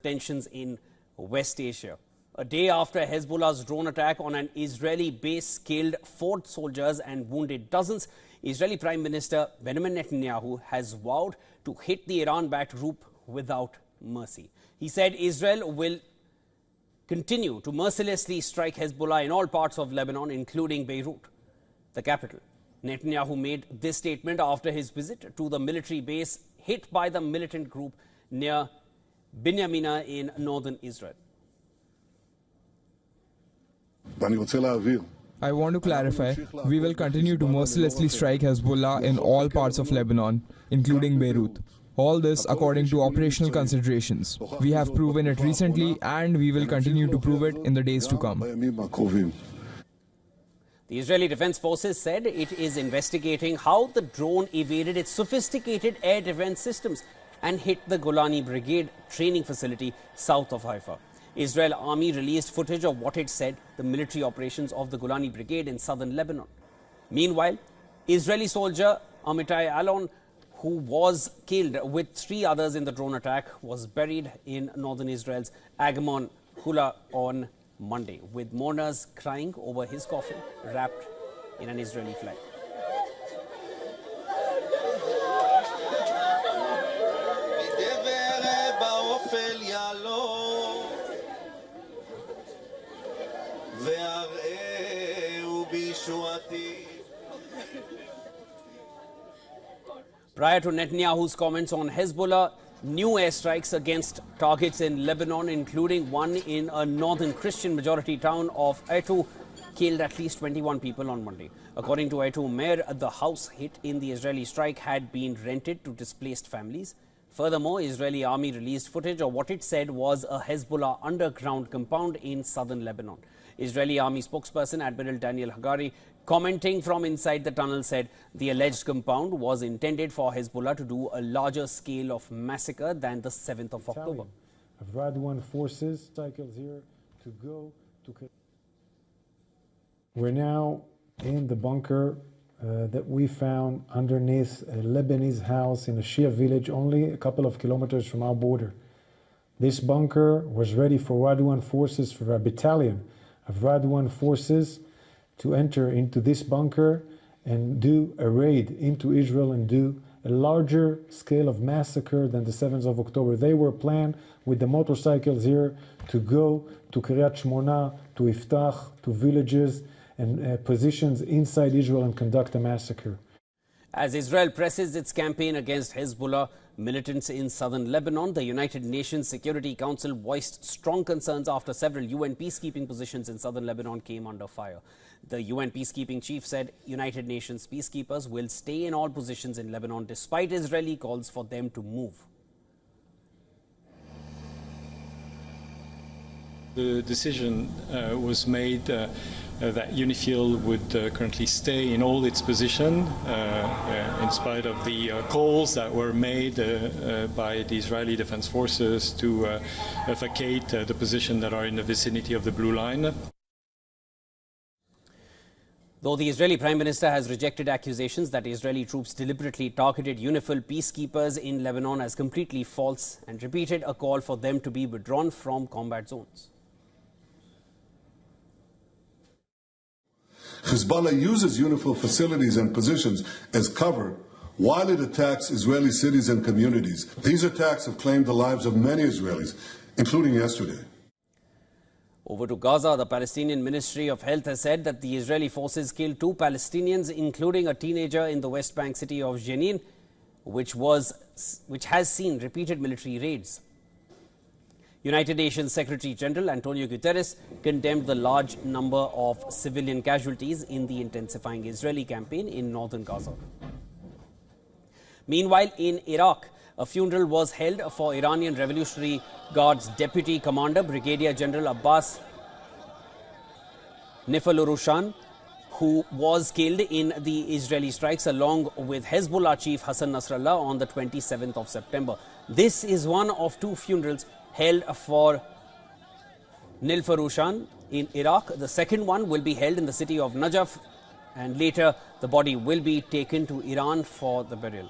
Tensions in West Asia. A day after Hezbollah's drone attack on an Israeli base killed 4 soldiers and wounded dozens, Israeli Prime Minister Benjamin Netanyahu has vowed to hit the Iran-backed group without mercy. He said Israel will continue to mercilessly strike Hezbollah in all parts of Lebanon, including Beirut, the capital. Netanyahu made this statement after his visit to the military base hit by the militant group near Binyamina in northern Israel. I want to clarify, we will continue to mercilessly strike Hezbollah in all parts of Lebanon, including Beirut. All this according to operational considerations. We have proven it recently and we will continue to prove it in the days to come. The Israeli Defense Forces said it is investigating how the drone evaded its sophisticated air defense systems and hit the Golani Brigade training facility south of Haifa. Israel Army released footage of what it said the military operations of the Golani Brigade in southern Lebanon. Meanwhile, Israeli soldier Amitai Alon, who was killed with 3 others in the drone attack, was buried in northern Israel's Agamon Hula on Monday, with mourners crying over his coffin wrapped in an Israeli flag. Prior to Netanyahu's comments on Hezbollah, new airstrikes against targets in Lebanon, including one in a northern Christian majority town of Aitu, killed at least 21 people on Monday. According to Aitu mayor, the house hit in the Israeli strike had been rented to displaced families. Furthermore, Israeli army released footage of what it said was a Hezbollah underground compound in southern Lebanon. Israeli army spokesperson Admiral Daniel Hagari, commenting from inside the tunnel, said the alleged compound was intended for Hezbollah to do a larger scale of massacre than the 7th of October. Of WION forces cycles here to go to. We're now in the bunker that we found underneath a Lebanese house in a Shia village only a couple of kilometers from our border. This bunker was ready for WION forces, for a battalion of WION forces to enter into this bunker and do a raid into Israel and do a larger scale of massacre than the 7th of October. They were planned with the motorcycles here to go to Kiryat Shmona, to Iftach, to villages and positions inside Israel and conduct a massacre. As Israel presses its campaign against Hezbollah militants in southern Lebanon, the United Nations Security Council voiced strong concerns after several UN peacekeeping positions in southern Lebanon came under fire. The UN peacekeeping chief said United Nations peacekeepers will stay in all positions in Lebanon despite Israeli calls for them to move. The decision was made that UNIFIL would currently stay in all its position in spite of the calls that were made by the Israeli Defense Forces to vacate the position that are in the vicinity of the Blue Line. Though the Israeli Prime Minister has rejected accusations that Israeli troops deliberately targeted UNIFIL peacekeepers in Lebanon as completely false and repeated a call for them to be withdrawn from combat zones. Hezbollah uses UNIFIL facilities and positions as cover while it attacks Israeli cities and communities. These attacks have claimed the lives of many Israelis, including yesterday. Over to Gaza, the Palestinian Ministry of Health has said that the Israeli forces killed 2 Palestinians, including a teenager in the West Bank city of Jenin, which has seen repeated military raids. United Nations Secretary General Antonio Guterres condemned the large number of civilian casualties in the intensifying Israeli campaign in northern Gaza. Meanwhile, in Iraq, a funeral was held for Iranian Revolutionary Guard's Deputy Commander, Brigadier General Abbas Nifalurushan, who was killed in the Israeli strikes along with Hezbollah chief Hassan Nasrallah on the 27th of September. This is one of 2 funerals held for Nilfarushan in Iraq. The second one will be held in the city of Najaf, and later the body will be taken to Iran for the burial.